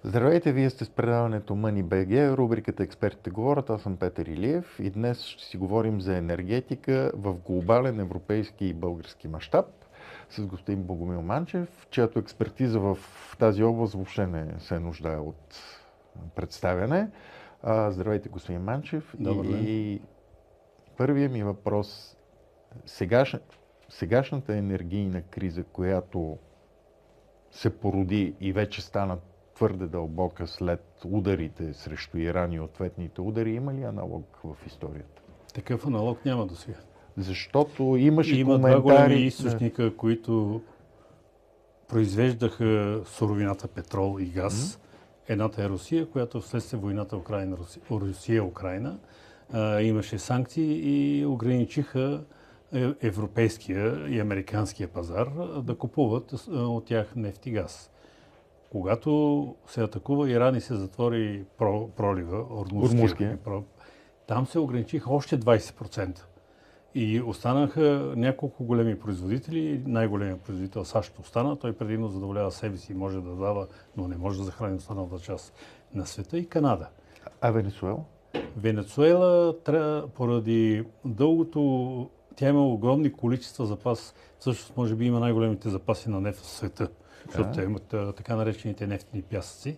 Здравейте, вие сте с предаването Money.bg, рубриката Експертите говорят. Аз съм Петър Илиев и днес ще си говорим за енергетика в глобален европейски и български мащаб с господин Богомил Манчев, чиято експертиза в тази област въобще не се нуждае от представяне. Здравейте, господин Манчев. Добър ден. И първият ми въпрос: сегашната енергийна криза, която се породи и вече стана твърде дълбока след ударите срещу Иран и ответните удари, има ли аналог в историята? Такъв аналог няма до сега. Защото имаше Има коментари... два големи източника, които произвеждаха суровината петрол и газ. Едната е Русия, която вследствие войната Русия-Украина имаше санкции и ограничиха европейския и американския пазар да купуват от тях нефт и газ. Когато се атакува Иран и се затвори пролива, Ормузския, там се ограничиха още 20%. И останаха няколко големи производители. Най-големият производител САЩ остана. Той предимно задоволява себе си, може да дава, но не може да захрани останалата част на света, и Канада. А Венецуела? Венецуела, поради дългото... Тя има огромни количества запас. Всъщност, може би има най-големите запаси на нефт в света, защото те имат така наречените нефтени пясъци.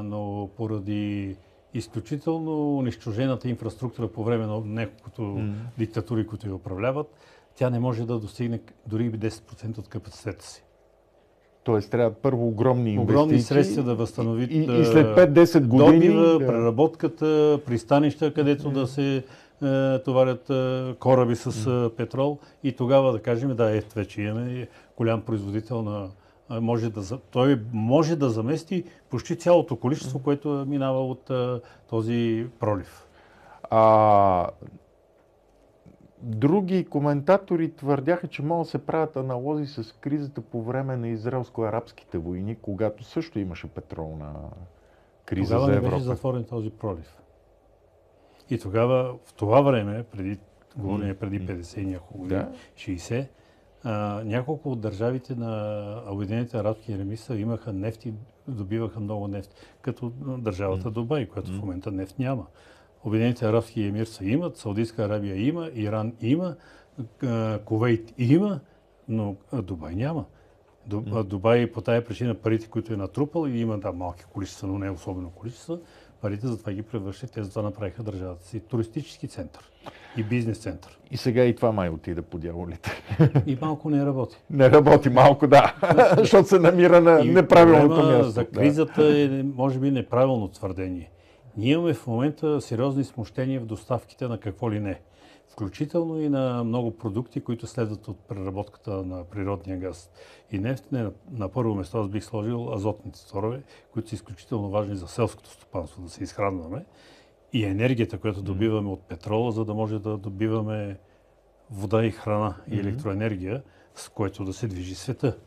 Но поради изключително унищожената инфраструктура по време на няколкото диктатури, които я управляват, тя не може да достигне дори 10% от капацитета си. Тоест трябва първо огромни инвестиции. Огромни средства да възстанови и след 5-10 години... Добива, преработката, пристанища, където да се товарят кораби с петрол, и тогава да кажем, вече имаме голям производител на... Той може да замести почти цялото количество, което минава от този пролив. Други коментатори твърдяха, че могат да се правят аналози с кризата по време на израелско-арабските войни, когато също имаше петролна криза тогава за Европа. Тогава не беше затворен този пролив. И тогава, в това време, говорим преди 50 и няколко години, 60, няколко от държавите на Обединените арабски емирства имаха нефт и добиваха много нефт, като държавата Дубай, която в момента нефт няма. Обединените арабски емирства имат, Саудитска Арабия има, Иран има, Кувейт има, но Дубай няма. Дубай по тая причина парите, които е натрупал, и има малки количества, но не особено количества, парите затова ги превършат. Те затова направиха държавата си туристически център и бизнес център. И сега и това май отида по дяволите. И малко не работи. Не работи малко, да. Защото се намира на неправилното място. За кризата е, може би, неправилно твърдение. Ние имаме в момента сериозни смущения в доставките на какво ли не. Включително и на много продукти, които следват от преработката на природния газ и нефт. На първо место аз бих сложил азотните торове, които са изключително важни за селското стопанство, да се изхранваме, и енергията, която добиваме от петрола, за да може да добиваме вода и храна и електроенергия, с което да се движи света.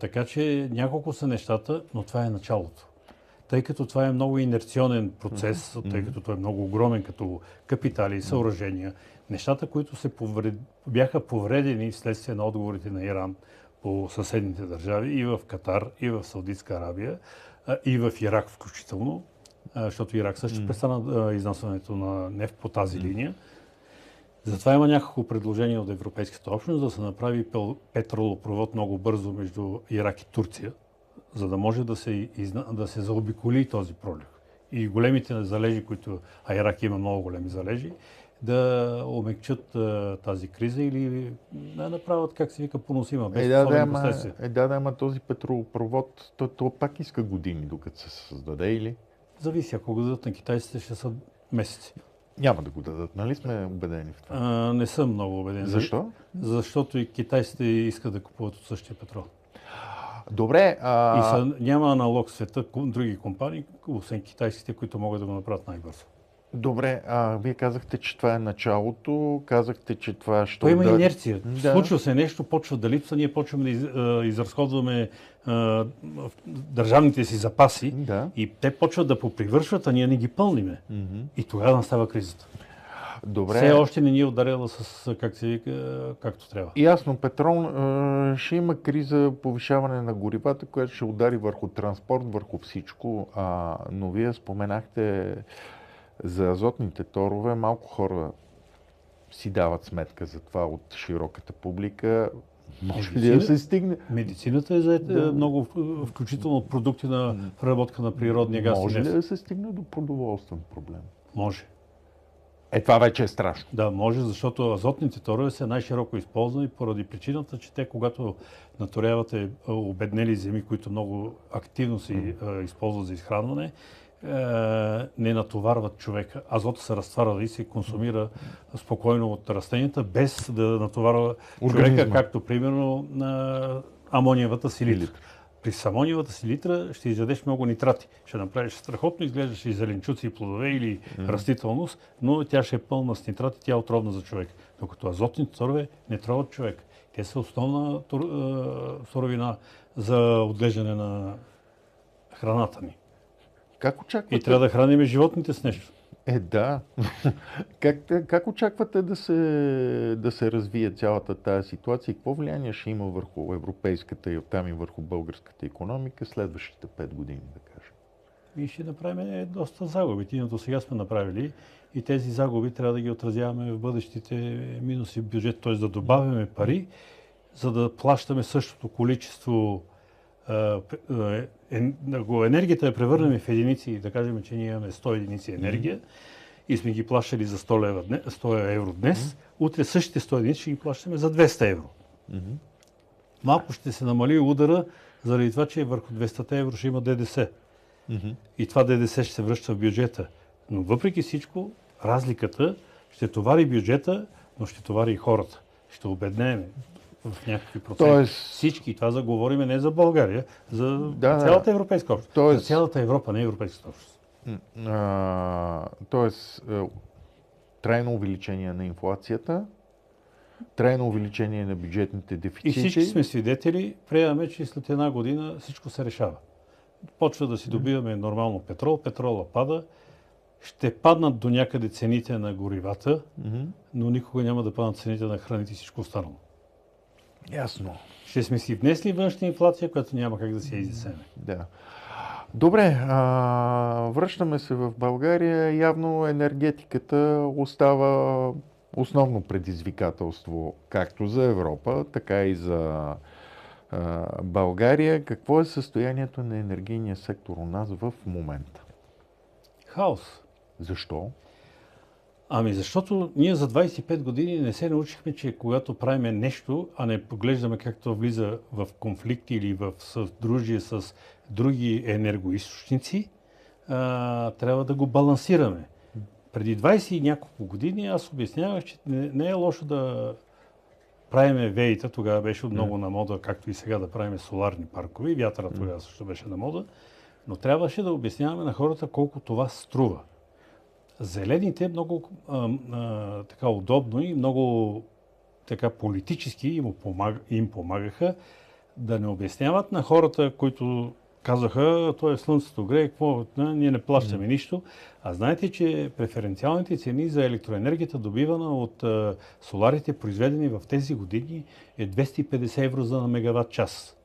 Така че няколко са нещата, но това е началото. Тъй като това е много инерционен процес, тъй като той е много огромен като капитали и съоръжения, нещата, които бяха повредени вследствие на отговорите на Иран по съседните държави, и в Катар, и в Саудитска Арабия, и в Ирак включително, защото Ирак също престана изнасянето на нефт по тази линия. Затова има няколко предложения от Европейската общност да се направи петролопровод много бързо между Ирак и Турция, за да може да се заобиколи този пролив. И големите залежи, Ирак има много големи залежи, да омекчат тази криза или да направят, как се вика, поносима, без особени последствия. Ама този петролопровод, то пак иска години, докато се създаде, или? Зависи, ако го дадат на китайците, ще са месеци. Няма да го дадат, нали сме убедени в това? Не съм много убеден. Защо? Защото и китайците искат да купуват от същия петрол. Добре. Няма аналог в света, други компании, освен китайските, които могат да го направят най-бързо. Добре, вие казахте, че това е началото, казахте, че това ще... Той има инерция. Случва се нещо, почва да липсва, ние почваме да изразходваме държавните си запаси, и те почват да попривършват, а ние не ги пълниме. И тогава настава кризата. Добре. Все още не ни е ударила с, как се вика, както трябва. Ясно, петрол, ще има криза, повишаване на горивата, което ще удари върху транспорт, върху всичко. Но вие споменахте за азотните торове. Малко хора си дават сметка за това от широката публика. Може ли да се стигне? Медицината е заета много, включително от продукти на преработка на природния газ. Може ли да се стигне до продоволствен проблем? Може. Това вече е страшно. Да, може, защото азотните торове са най-широко използвани поради причината, че те, когато наторявате обеднели земи, които много активно се използват за изхранване, не натоварват човека. Азот се разтварва и се консумира спокойно от растенията, без да натоварва човека, както примерно на амониевата селитра. При амониевата селитра ще изядеш много нитрати. Ще направиш страхотно, изглеждаш и зеленчуци, и плодове или растителност, но тя ще е пълна с нитрати, тя е отровна за човек. Докато азотните торове не троват човек. Те са основна суровина за отглеждане на храната ни. Как очаквате? И трябва да храним животните с нещо. Да. Как очаквате да се развие цялата тази ситуация и какво влияние ще има върху европейската и оттам и върху българската икономика следващите 5 години, да кажем? И ще направим доста загуби. Ние до сега сме направили и тези загуби трябва да ги отразяваме в бъдещите минуси в бюджет, т.е. да добавяме пари, за да плащаме същото количество енергията я превърнем в единици, да кажем, че ние имаме 100 единици енергия и сме ги плащали за 100 евро днес, утре същите 100 единици ще ги плащаме за 200 евро. Малко ще се намали удара, заради това, че върху 200 евро ще има ДДС. И това ДДС ще се връща в бюджета. Но въпреки всичко, разликата ще товари бюджета, но ще товари и хората. Ще обеднеем в някакви проценти. Всички. Това заговорим не за България, за цялата европейска общност. За цялата Европа, не европейската общност. Тоест, трайно увеличение на инфлацията, трайно увеличение на бюджетните дефицити. И всички сме свидетели, приемаме, че след една година всичко се решава. Почва да си добиваме нормално петрол, петрола пада, ще паднат до някъде цените на горивата, но никога няма да паднат цените на храните и всичко останало. Ясно. Ще сме си внесли външна инфлация, която няма как да се изнесеме. Да. Добре, връщаме се в България. Явно енергетиката остава основно предизвикателство както за Европа, така и за България. Какво е състоянието на енергийния сектор у нас в момента? Хаос. Защо? Защото ние за 25 години не се научихме, че когато правим нещо, а не поглеждаме как то влиза в конфликт или в съдружие с други енергоизточници, трябва да го балансираме. Преди 20 и няколко години аз обяснявах, че не е лошо да правиме ВЕИ-та, тогава беше много на мода, както и сега да правим соларни паркове, вятъра тогава също беше на мода, но трябваше да обясняваме на хората колко това струва. Зелените много така удобно и много така политически им помагаха да не обясняват на хората, които казаха, то е слънцето грее, какво, ние не плащаме нищо. А знаете, че преференциалните цени за електроенергията, добивана от соларите, произведени в тези години, е 250 евро за мегаватт час.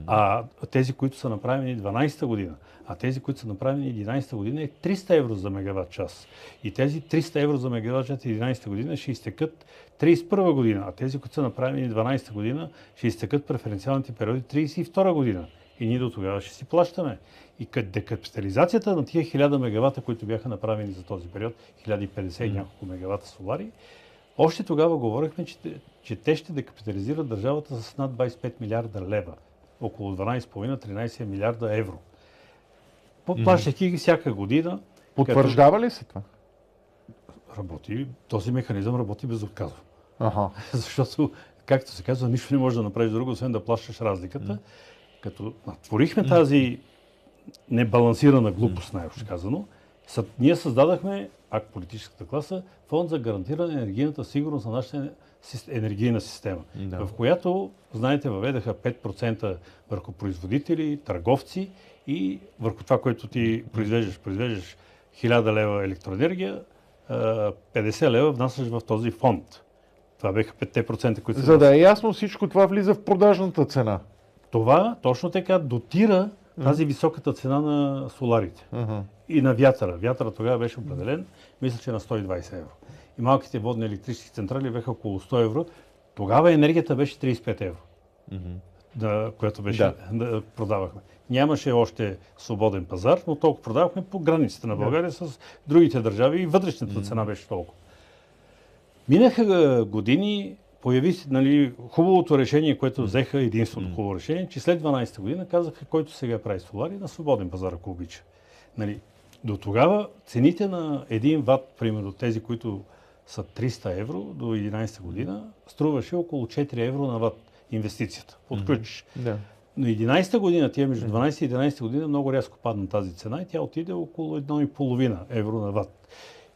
А тези, които са направени 12-та година, а тези, които са направени 11-та година, е 300 евро за мегаватт час. И тези 300 евро за мегаватт час 11-та година ще изтекат 31 година, а тези, които са направени 12-та година, ще изтекат преференциалните периоди 32 година. И ние до тогава ще си плащаме. И декапитализацията на тия 1000 мегавата, които бяха направени за този период, 1050 и няколко мегавата солари, още тогава говорихме, че те ще декапитализират държавата с над 25 милиарда лева. Около 12,5-13 милиарда евро. Плащайки ги всяка година. Потвърждава ли се това? Работи. Този механизъм работи безотказно. Защото, както се казва, нищо не може да направиш друго, освен да плащаш разликата. Като натворихме тази небалансирана глупост, най-общо казано, ние създадахме, политическата класа, фонд за гарантиране на енергийната сигурност на нашата енергийна система, в която, знаете, въведаха 5% върху производители, търговци и върху това, което ти произвеждаш 1000 лева електроенергия, 50 лева внасяш в този фонд. Това беха 5%, които се За да е ясно, всичко това влиза в продажната цена. Това точно така дотира тази високата цена на соларите Uh-huh. и на вятъра. Вятъра тогава беше определен, мисля, че на 120 евро. И малките водни електрически централи бяха около 100 евро. Тогава енергията беше 35 евро, която беше да продавахме. Нямаше още свободен пазар, но толкова продавахме по границите на България с другите държави и вътрешната цена беше толкова. Минаха години, появи се хубавото решение, което взеха, единственото хубаво решение, че след 12-та година казаха, който сега прави солари, на свободен пазар, ако обича. До тогава цените на 1 ват, примерно тези, които са 300 евро до 11-та година, струваше около 4 евро на ват инвестицията. Отключиш. Но 11-та година, тия между 12 и 11-та година, много рязко падна тази цена и тя отиде около 1,5 евро на ват.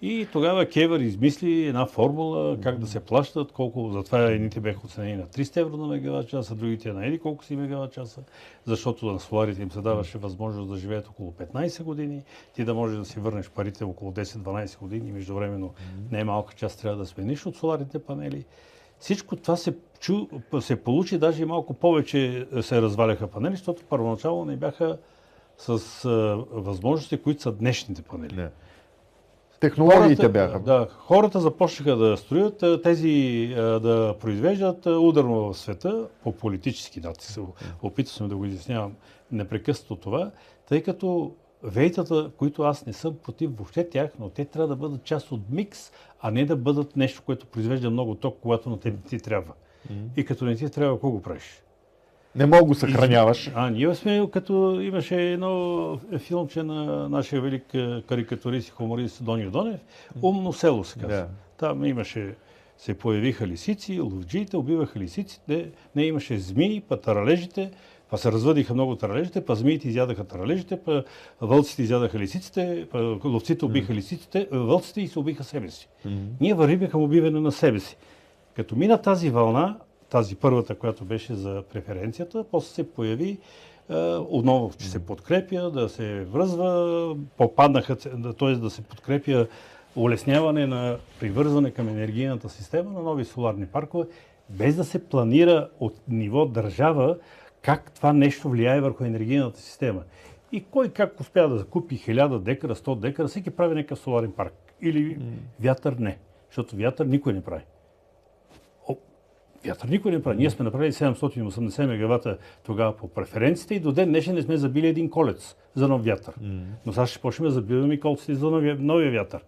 И тогава КЕВР измисли една формула как да се плащат, колко, затова едните бяха оценени на 300 евро на мегаватт часа, другите на колко си мегаватт часа, защото на соларите им се даваше възможност да живеят около 15 години, ти да можеш да си върнеш парите около 10-12 години и междувременно не малка част трябва да смениш от соларните панели. Всичко това се получи, даже и малко повече се разваляха панели, защото първоначално не бяха с възможности, които са днешните панели. Не. Технологиите бяха. Да, хората започнаха да строят, тези да произвеждат ударно в света по политически дати. Опитвам се да го изяснявам непрекъснато това, тъй като ВЕИ-тата, които аз не съм против въобще тях, но те трябва да бъдат част от микс, а не да бъдат нещо, което произвежда много ток, когато на теб ти трябва. И като не ти трябва, какво го правиш? Не мога го съхраняваш. Ние сме, като имаше едно филмче на нашия велик карикатурист и хуморист Доню Донев, Умно село се казва. Там се появиха лисици, ловджиите убиваха лисиците, не имаше змии, па таралежите, па се развъдиха много таралежите, па змиите изядаха таралежите, па вълците изядаха лисиците, па ловците убиха лисиците, вълците и се убиха себе си. Ние вървим към убиване на себе си. Като мина тази вълна, тази първата, която беше за преференцията, после се появи отново, че се подкрепя, да се връзва, попаднаха, т.е. да се подкрепя улесняване на привързване към енергийната система на нови соларни паркове, без да се планира от ниво държава как това нещо влияе върху енергийната система. И кой как успя да закупи 1000 декара, 100 декара, всеки прави някакъв соларен парк. Или вятър не, защото вятър никой не прави. Вятър никой не прави. Ние сме направили 780 мегавата тогава по преференциите и до ден днешен не сме забили един колец за нов вятър. Но сега ще почнем да забиваме колците за новия вятър.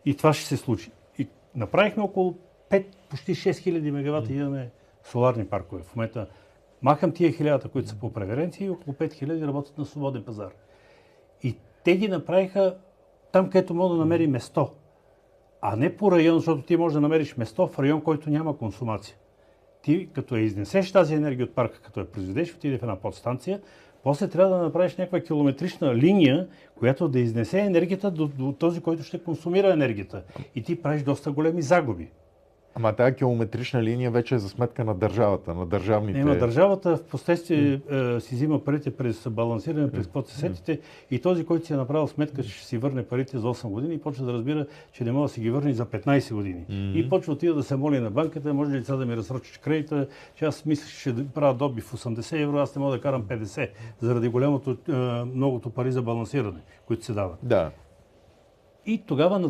И това ще се случи. И направихме около 5, почти 6000 мегавата имаме соларни паркове. В момента махам тия 1000, които са по преференции и около 5000 работят на свободен пазар. И те ги направиха там, където мога да намери место. А не по район, защото ти можеш да намериш место в район, който няма консумация. Ти, като изнесеш тази енергия от парка, като я произведеш, отиде в една подстанция, после трябва да направиш някаква километрична линия, която да изнесе енергията до този, който ще консумира енергията. И ти правиш доста големи загуби. Ама тази километрична линия вече е за сметка на държавата, на държавните... Нема, държавата в последствие си взима парите през балансиране, през каквото се сетите и този, който си е направил сметка, че ще си върне парите за 8 години и почва да разбира, че не може да си ги върне за 15 години. И почва отида да се моли на банката, може ли сега да ми разсрочиш кредита, че аз мислех, че ще правя добив 80 евро, аз не мога да карам 50, заради многото пари за балансиране, които се дават. Да. И тогава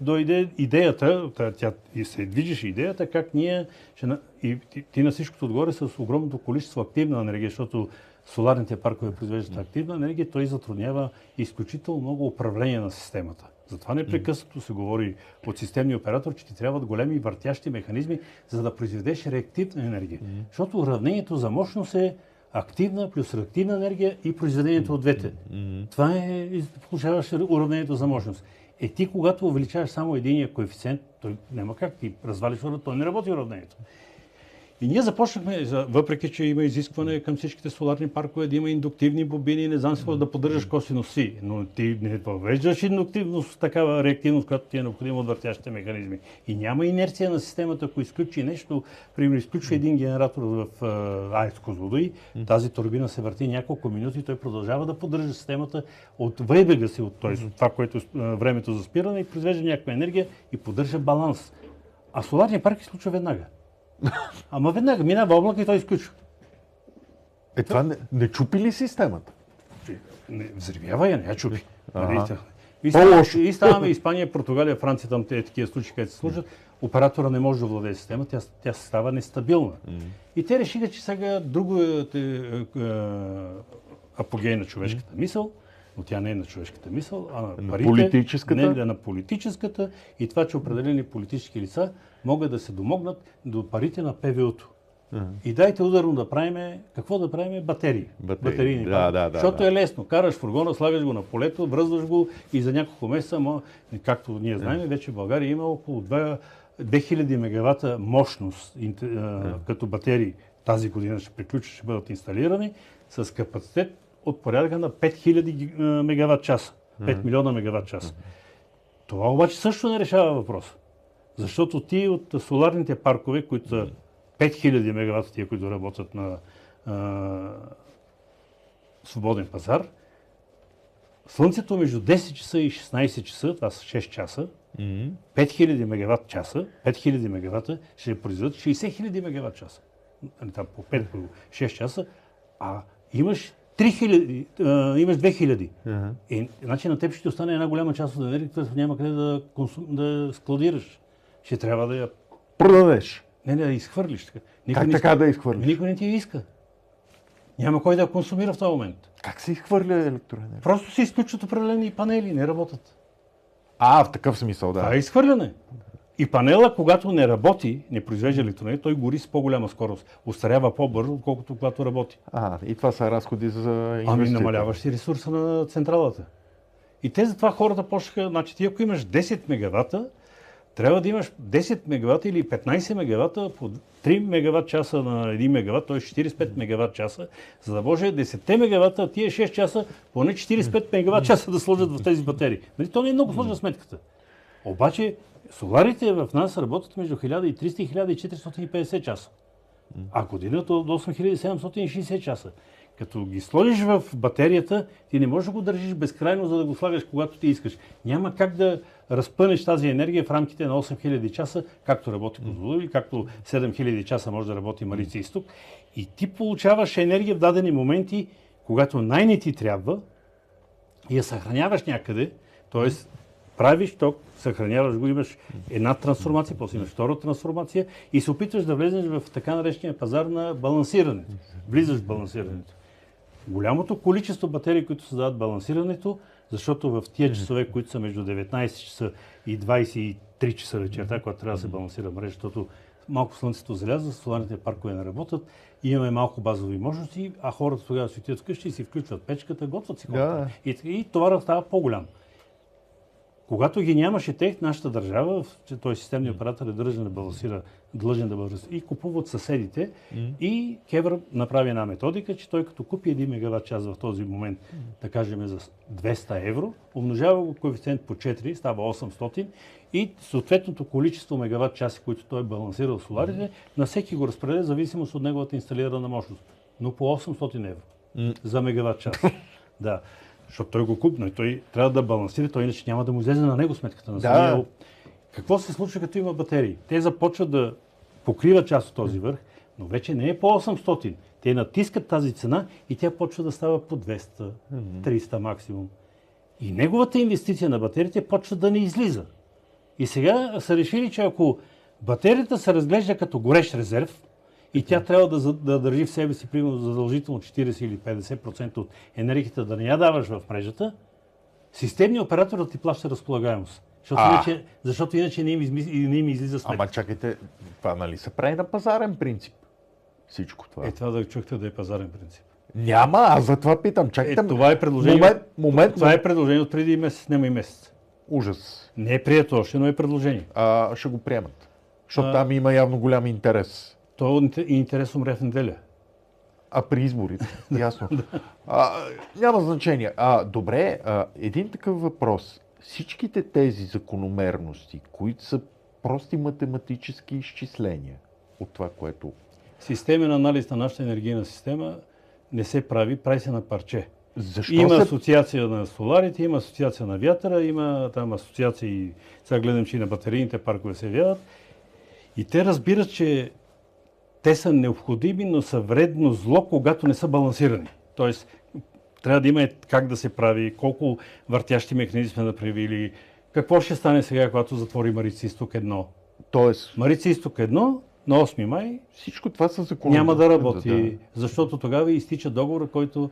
дойде идеята, тя и се движеше идеята, как ние, и ти на всичкото отгоре с огромното количество активна енергия, защото соларните паркове произвеждат активна енергия, той затруднява изключително много управление на системата. Затова непрекъснато се говори от системния оператор, че ти трябват големи въртящи механизми, за да произведеш реактивна енергия. Защото уравнението за мощност е активна плюс реактивна енергия и произведението от двете. Това е получаваш уравнението за мощност. Ти, когато увеличаваш само единия коефициент, той няма как, ти развалиш уравнението, той не работи уравнението. И ние започнахме, въпреки че има изискване към всичките соларни паркове да има индуктивни бобини, не знам си да поддържаш косинус си, но ти не въвеждаш индуктивност, такава реактивност, която ти е необходима от въртящите механизми. И няма инерция на системата, ако изключи нещо, примерно изключи един генератор в АЕЦ Козлодуй, тази турбина се върти няколко минути и той продължава да поддържа системата от вейбега си, от това, което е времето за спиране и произвежда някаква енергия и поддържа баланс. А соларния парк изключва веднага. Ама веднага минава облак и той изключва. Това не чупи ли системата? Не, взривява я, не я чупи. По-лошо. И ставаме Испания, Португалия, Франция, там те такива случаи, където се случат, оператора не може да владее система, тя става нестабилна. И те решиха, че сега друго апогей на човешката мисъл, но тя не е на човешката мисъл, а на парите, политическата? на политическата и това, че определени политически лица могат да се домогнат до парите на ПВО-то. И дайте ударно да правиме, какво да правиме? Батерии. Батерийни пари. Защото е лесно. Караш фургона, слагаш го на полето, връзваш го и за няколко месеца, както ние знаем, вече в България има около 2000 мегавата мощност като батерии. Тази година ще приключи, ще бъдат инсталирани с капацитет от порядъка на 5000 мегаватт часа. 5 милиона мегаватт часа. Това обаче също не решава въпроса. Защото ти от соларните паркове, които са 5000 мегавата, тия, които работят на свободен пазар, Слънцето между 10 часа и 16 часа, това са 6 часа, 5000 мегаватт часа, 5000 мегавата ще произведат 60 000 мегаватт часа. Там по 5 по 6 часа, а имаш 2000. Значи на теб ще остане една голяма част от енергията, която няма къде да складираш. Ще трябва да я продадеш. Не, да изхвърлиш. Как така да изхвърлиш? Никой не ти я иска. Няма кой да я консумира в този момент. Как се изхвърля електроенергия? Просто се изключват определени панели, не работят. В такъв смисъл, да. Това е изхвърляне. И панела, когато не работи, не произвежда електроенергия, той гори с по-голяма скорост. Остарява по-бързо, отколкото когато работи. И това са разходи за инвестиция. Намаляваш си ресурса на централата. И те затова хората почнаха, значи ти ако имаш 10 мегавата, трябва да имаш 10 мегавата или 15 мегавата по 3 мегаватт часа на 1 мегаватт, т.е. 45 мегаватт часа, за да може 10 мегавата, тия 6 часа, поне 45 мегаватт часа да сложат в тези батерии. Нали, то не е много сложна сметката. Обаче соларите в нас работят между 1300 и 1450 часа, а годината от 8760 часа. Като ги сложиш в батерията, ти не можеш да го държиш безкрайно, за да го слагаш когато ти искаш. Няма как да разпънеш тази енергия в рамките на 8000 часа, както работи Козлодуй, както 7000 часа може да работи Марица Изток. И ти получаваш енергия в дадени моменти, когато най-не ти трябва и я съхраняваш някъде, т.е. правиш ток, съхраняваш го, имаш една трансформация, после имаш втора трансформация и се опитваш да влезеш в така наречения пазар на балансирането. Влизаш в балансирането. Голямото количество батерии, които създават балансирането, защото в тия часове, които са между 19 часа и 23 часа вечерта, когато трябва да се балансира мрежа, защото малко слънцето залязва, соларните паркове не работят, имаме малко базови мощности, а хората тогава си отиват вкъщи и си включват печката, готвят си хората. И товарът става по-голям. Когато ги нямаше тех, нашата държава, т.е. системният оператор е длъжен да балансира и купуват съседите. И КЕВР направи една методика, че той като купи 1 мегаватт час в този момент, да кажем за 200 евро, умножава го коефициент по 4, става 800 и съответното количество мегаватт часи, които той е балансирал соларите, на всеки го разпределя в зависимост от неговата инсталирана мощност. Но по 800 евро за мегаватт час. Да. Защото той го купна и той трябва да балансира, той иначе няма да му излезе на него сметката на самия. Какво се случва, като има батерии? Те започват да покриват част от този върх, но вече не е по 800. Те натискат тази цена и тя почва да става по 200, 300 максимум. И неговата инвестиция на батериите почва да не излиза. И сега са решили, че ако батерията се разглежда като горещ резерв, и тя трябва да държи в себе си примерно задължително 40 или 50% от енергията да не я даваш в мрежата, системният оператор да ти плаща разполагаемост. Защото иначе не им излиза сметка. Ама чакайте, това нали се прави на пазарен принцип? Всичко това. Това да чухте да е пазарен принцип. Няма, аз за това питам. Чакайте. Това е предложение. Това е предложение от преди месец, няма и месец. Ужас. Не е прието още, но е предложение. Ще го приемат. Защото там има явно голям интерес. То интерес умре в неделя. А при изборите, ясно. Няма значение. Добре, един такъв въпрос. Всичките тези закономерности, които са прости математически изчисления от това, което... Системен анализ на нашата енергийна система не се прави се на парче. Защо Има асоциация на соларите, има асоциация на вятъра, има там асоциации, сега гледам, че и на батерийните паркове се явяват. И те разбират, че те са необходими, но са вредно зло, когато не са балансирани. Тоест, трябва да има как да се прави, колко въртящи механизми сме направили, какво ще стане сега, когато затвори Марица Изток 1. Тоест, Марица Изток 1 на 8 май всичко това са закони. няма да работи, защото тогава изтича договора, който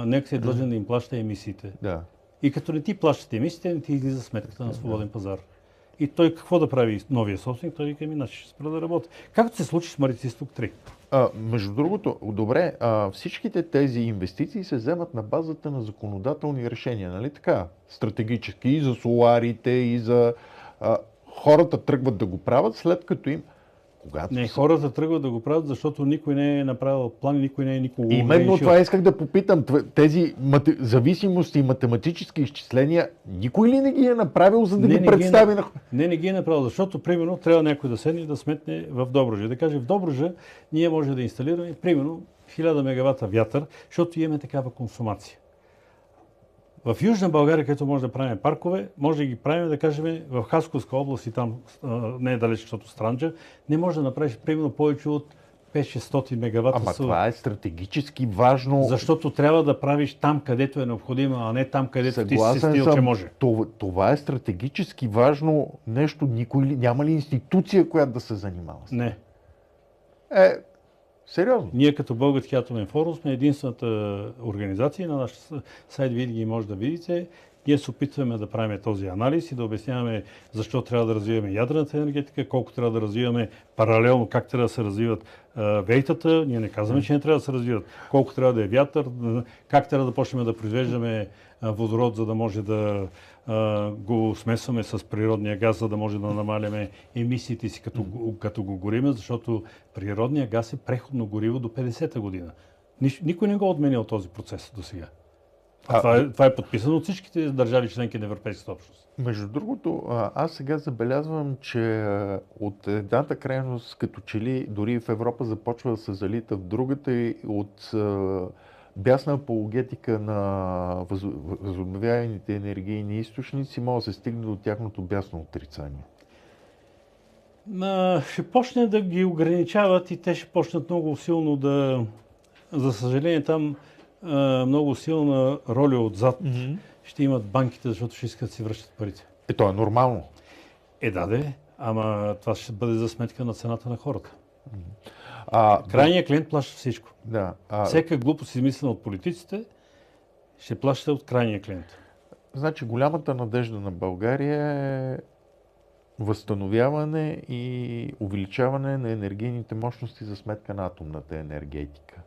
НЕК се е длъжен да им плаща емисиите. Да. И като не ти плащат емисиите, не ти излиза сметката на свободен пазар. И той какво да прави новия собственик? Той вика, значи ще спра да работи. Както се случи с Марица Изток 3. Между другото, добре, всичките тези инвестиции се вземат на базата на законодателни решения, нали така? Стратегически и за соларите, и за... хората тръгват да го правят, след като им... Хората тръгват да го правят, защото никой не е направил план, никой не е никого. Именно това исках да попитам. Тези зависимости и математически изчисления, никой ли не ги е направил, за да ги представи на... Не ги е направил, защото, примерно, трябва някой да седне и да сметне в Добруджа. Да каже, в Добруджа ние може да инсталираме, примерно, 1000 мегавата вятър, защото имаме такава консумация. В Южна България, където може да правим паркове, може да ги правим, да кажем, в Хасковска област и там не е далеч, защото Странджа, не може да направиш примерно повече от 5-600 мегавата. Ама това е стратегически важно. Защото трябва да правиш там, където е необходимо, а не там, където ти си стил, че може. Това е стратегически важно нещо. Няма ли институция, която да се занимава с това? Не. Сериозно? Ние като Български атомен форум сме единствената организация, на нашия сайт винаги може да видите. Ние се опитваме да правим този анализ и да обясняваме защо трябва да развиваме ядрената енергетика, колко трябва да развиваме паралелно, как трябва да се развиват ВЕИ-тата. Ние не казваме, че не трябва да се развиват. Колко трябва да е вятър, как трябва да почнем да произвеждаме водород, за да може да го смесваме с природния газ, за да може да намаляме емисиите си, като го гориме, защото природния газ е преходно гориво до 50-та година. Никой не го е отменял този процес до сега. Това е подписано от всичките държави членки на Европейската общност. Между другото, аз сега забелязвам, че от едната крайност, като че ли дори в Европа започва да се залита в другата и от бясна апологетика на възобновяемите енергийни източници може да се стигне до тяхното бясно отрицание. Ще почне да ги ограничават и те ще почнат много силно да... За съжаление, там много силна роля отзад ще имат банките, защото ще искат да си връщат парите. То е нормално. Ама това ще бъде за сметка на цената на хората. Крайният клиент плаща всичко. Да. Всяка глупост, измислена от политиците, ще плаща от крайния клиент. Значи голямата надежда на България е възстановяване и увеличаване на енергийните мощности за сметка на атомната енергетика.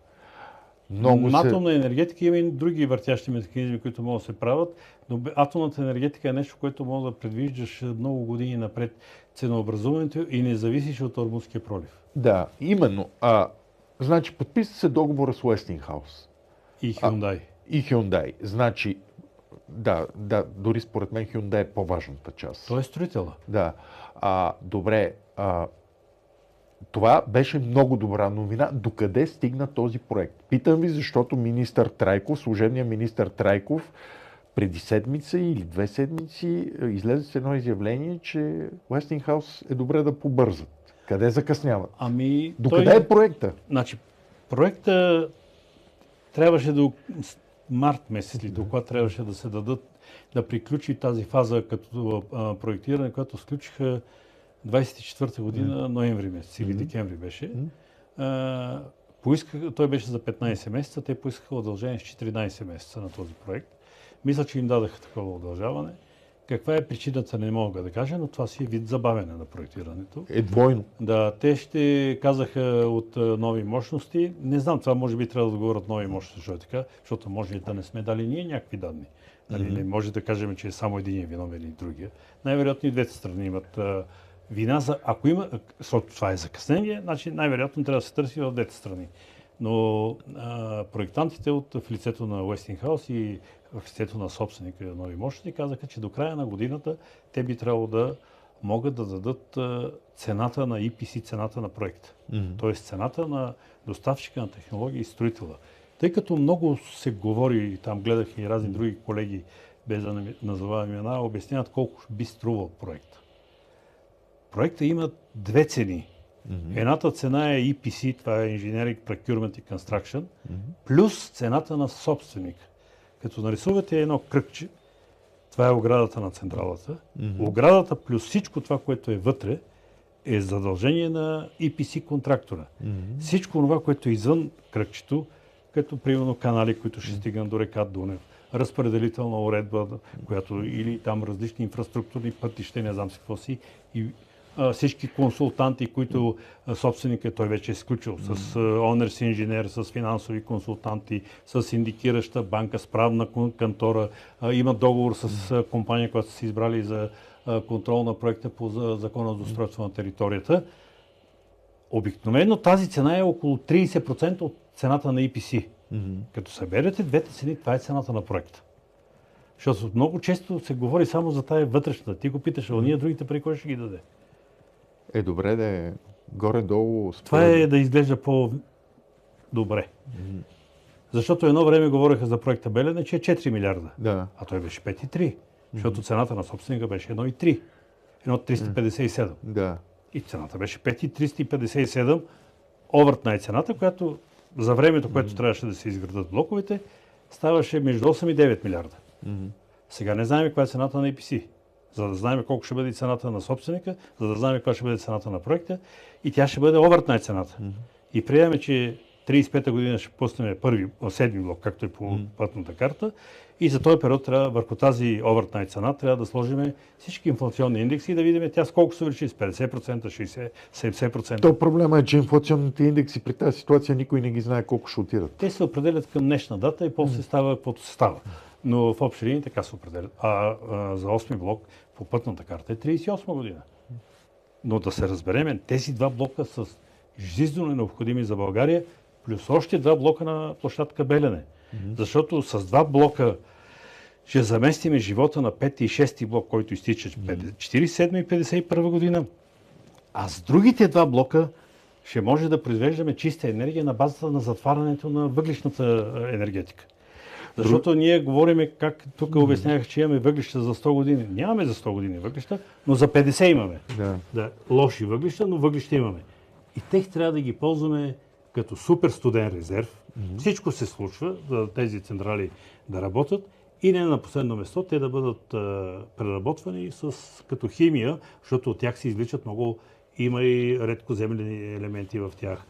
Атомна енергетика има и други въртящи механизми, които могат да се правят, но атомната енергетика е нещо, което може да предвиждаш много години напред ценообразуването и не зависиш от Ормузския пролив. Да, именно. Значи подписа се договора с Westinghouse. И Hyundai. И Hyundai. Значи, да, дори според мен Hyundai е по-важната част. Той е строителът. Да. Добре. Това беше много добра новина. Докъде стигна този проект? Питам ви, защото служебният министър Трайков, преди седмица или 2 седмици излезе с едно изявление, че Westinghouse е добре да побързат. Къде закъсняват? Докъде е проекта? Значи, проекта трябваше до март месец или когато трябваше да се дадат, да приключи тази фаза като проектиране, която сключиха 24-та година, ноември месец или декември беше. Той беше за 15 месеца, те поискаха удължение с 14 месеца на този проект. Мисля, че им дадаха такова удължаване. Каква е причината, не мога да кажа, но това си е вид забавяне на проектирането. Двойно. Да, те ще казаха от нови мощности. Не знам, това може би трябва да говорят нови мощности, защото е така, защото може и да не сме дали ние някакви данни. Не може да кажем, че е само един виновен или другия. Най-вероятно и двете страни имат вина за... Ако има... Защото това е закъснение, значи най-вероятно трябва да се търси в двете страни. Но проектантите в лицето на Westinghouse и в лицето на собственика Нови мощности казаха, че до края на годината те би трябвало да могат да дадат цената на EPC, цената на проекта. Тоест цената на доставчика на технологии и строителя. Тъй като много се говори, там гледах и разни други колеги, без да назовавам имена, обясняват колко би струвал проекта. Проекта има две цени. Едната цена е EPC, това е Engineering, Procurement и Construction, плюс цената на собственик. Като нарисувате едно кръгче, това е оградата на централата. Оградата плюс всичко това, което е вътре, е задължение на EPC контрактора. Всичко това, което е извън кръгчето, като примерно канали, които ще стигнат до река Дунав, разпределителна уредба, която или там различни инфраструктурни пътища, не знам си какво си, и всички консултанти, които собственикът той вече е изключил, с Owners инженер, с финансови консултанти, с индикираща банка, с правна кантора, има договор с компания, която са се избрали за контрол на проекта по закона за устройство на територията. Обикновено тази цена е около 30% от цената на EPC. Като съберете двете цени, това е цената на проекта. Защото много често се говори само за тая вътрешната. Ти го питаш, а ние другите пари кой ще ги даде? Добре да е горе-долу. Това е да изглежда по-добре. Защото едно време говореха за проекта Белене, че е 4 милиарда. Да. А той беше 5,3. Защото цената на собственика беше 1,3. 1,357. Да. И цената беше 5,357. Овъртна е цената, която за времето, което трябваше да се изградат блоковете, ставаше между 8 и 9 милиарда. Сега не знаем каква е цената на EPC. За да знаем колко ще бъде цената на собственика, за да знаем каква ще бъде цената на проекта, и тя ще бъде овъртна цената. И приемаме, че 35-та година ще пуснем седми блок, както е по пътната карта, и за този период трябва, върху тази овъртна цена трябва да сложим всички инфлационни индекси и да видим тя с колко се увеличи, с 50%, 60%, 70%. То проблема е, че инфлационните индекси при тази ситуация никой не ги знае колко ще отидат. Те се определят към днешна дата и после става каквото се става. Но в общи линии така се определят. За 8-ми блок по пътната карта е 38 година. Но да се разбереме, тези два блока са жизнено необходими за България, плюс още два блока на площадка Белене. Защото с два блока ще заместиме живота на 5 и 6 блок, който изтича 47 и 51 година. А с другите два блока ще може да произвеждаме чиста енергия на базата на затварянето на въглищната енергетика. Защото ние говорим, как тук обяснявах, че имаме въглища за 100 години. Нямаме за 100 години въглища, но за 50 имаме. Да, лоши въглища, но въглища имаме. И тех трябва да ги ползваме като супер студен резерв. Всичко се случва, за тези централи да работят и не на последно место те да бъдат преработвани като химия, защото от тях се извличат много, има и редкоземлени елементи в тях.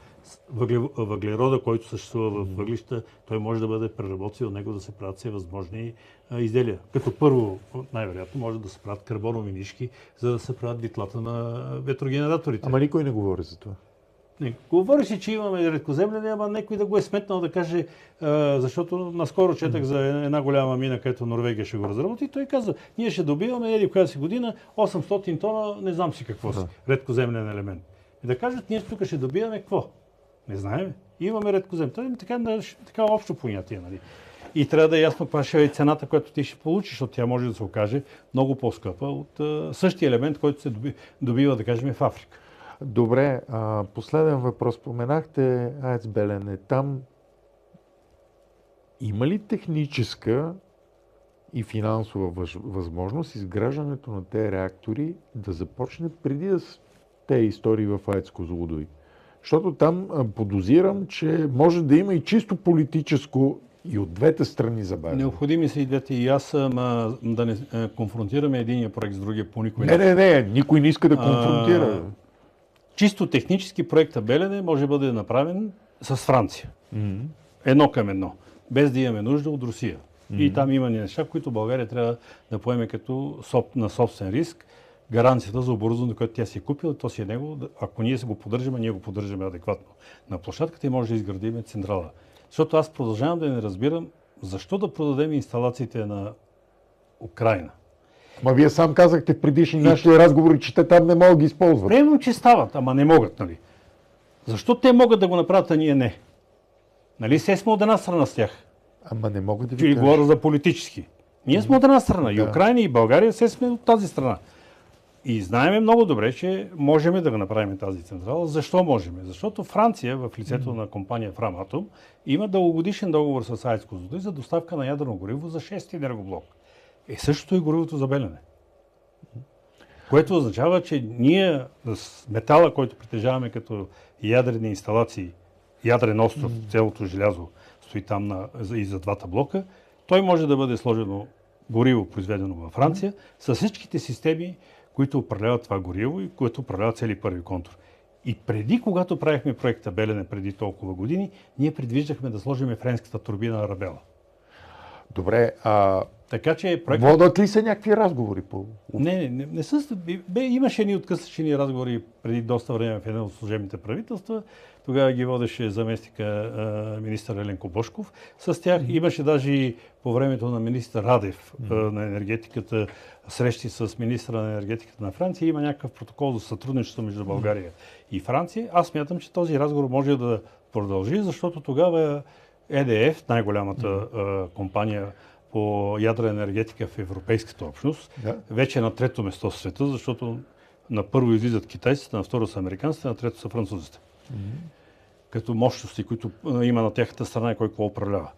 Въглерода, който съществува в въглища, той може да бъде преработен, от него да се правят всевъзможни изделия. Като първо, най-вероятно, може да се правят карбонови нишки, за да се правят витлата на ветрогенераторите. Ама никой не говори за това. Не, говори се, че имаме редкоземлени, ама някой да го е сметнал да каже, защото наскоро четах за една голяма мина, където Норвегия ще го разработи, и той каза, ние ще добиваме еди коя си година 800 тона, не знам си какво си, редкоземлен елемент. И да кажат, ние тук ще добиваме какво? Не знаем. Имаме редкоземлен. Това е така общо понятие, нали? И трябва да е ясно каква ще е цената, която ти ще получиш, защото тя може да се окаже много по-скъпа от същия елемент, който се добива, да кажем, в Африка. Добре, последен въпрос. Споменахте АЕЦ Белене. Там има ли техническа и финансова възможност изграждането на тези реактори да започне преди да са тези истории в АЕЦ Козлодуй? Защото там подозирам, че може да има и чисто политическо и от двете страни забавяне. Необходими са и двете, и аз да не конфронтираме единия проект с другия по никой начин. Не, никой не иска да конфронтира. Чисто технически проекта Белене може да бъде направен с Франция. Едно към едно. Без да имаме нужда от Русия. И там има неща, които България трябва да поеме като на собствен риск. Гаранцията за оборудване, което тя си е купила, то си е него. Ако ние се го поддържаме, ние го поддържаме адекватно на площадката и може да изградим централа. Защото аз продължавам да не разбирам защо да продадем инсталациите на Украйна. Ма вие сам казахте в предишни наши разговори, че те там не могат да ги използват. Приемам, че стават, ама не могат, нали? Защо те могат да го направят, а ние не? Нали се сме от една страна с тях? Ама не могат да ви Чили кажа. говоря за политически. Ние сме от една страна. И Да. Украина, и България се сме от тази страна. И знаем много добре, че можем да го направим тази централа. Защо можем? Защото Франция, в лицето на компания Фраматом, има дългогодишен договор с АЕЦ Козлодуй за доставка на ядрено гориво за 6 енергоблок. Същото и горивото за Белене. Което означава, че ние с метала, който притежаваме като ядрени инсталации, ядрен остров, цялото желязо стои там и за двата блока, той може да бъде сложено гориво, произведено във Франция, с всичките системи, които управляват това гориво и които управляват цели първи контур. И преди, когато правихме проекта Белене преди толкова години, ние предвиждахме да сложим френската турбина Арабела. Добре, Така че проектът... водят ли се някакви разговори по... Не са... Имаше едни откъсличени разговори преди доста време в едно от служебните правителства. Тогава ги водеше заместника министър Еленко Божков. С тях имаше даже и по времето на министър Радев на енергетиката срещи с министъра на енергетиката на Франция. Има някакъв протокол за сътрудничество между България и Франция. Аз смятам, че този разговор може да продължи, защото тогава EDF, най-голямата компания по ядрена енергетика в Европейската общност, вече е на трето место в света, защото на първо излизат китайците, на второ са американците, на трето са французите. Като мощности, които има на тяхната страна и кой какво управлява.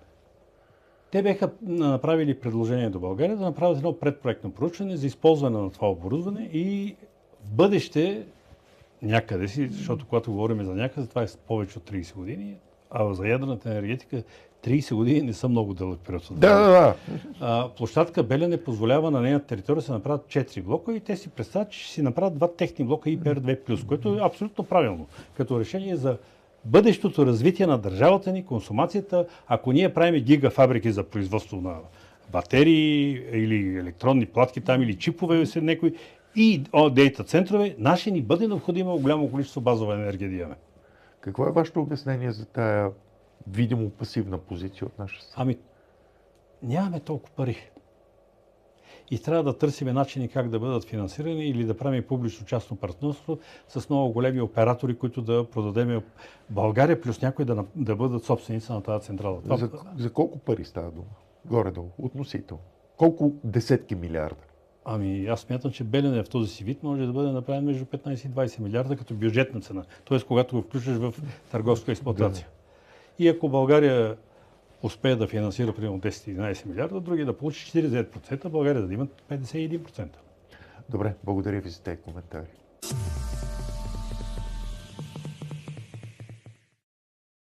Те бяха направили предложение до България да направят едно предпроектно проучване за използване на това оборудване и в бъдеще някъде си, защото когато говорим за някъде, това е повече от 30 години, а за ядрената енергетика 30 години не са много дълъг период. Да. Площадка Белене позволява на нейната територия да се направят 4 блока и те си представят, че ще си направят два техни блока ИПР-2+, което е абсолютно правилно. Като решение за бъдещото развитие на държавата ни, консумацията, ако ние правим гигафабрики за производство на батерии или електронни платки там или чипове някои и дейта центрове, наше ни бъде необходимо голямо количество базова енергия да имаме. Какво е вашето обяснение за тая видимо пасивна позиция от наша страна? Нямаме толкова пари. И трябва да търсим начини как да бъдат финансирани или да правим публично-частно партньорство с много големи оператори, които да продадем България, плюс някои да бъдат собственици на тази централа. За колко пари става дума? Горе-долу, относително. Колко десетки милиарда? Аз смятам, че Белене в този си вид може да бъде направен между 15 и 20 милиарда като бюджетна цена. Тоест, когато го включиш в търговска експлоатация. И ако България успее да финансира примерно 10-11 милиарда, други да получи 49%, България да има 51%. Добре, благодаря ви за тези коментари.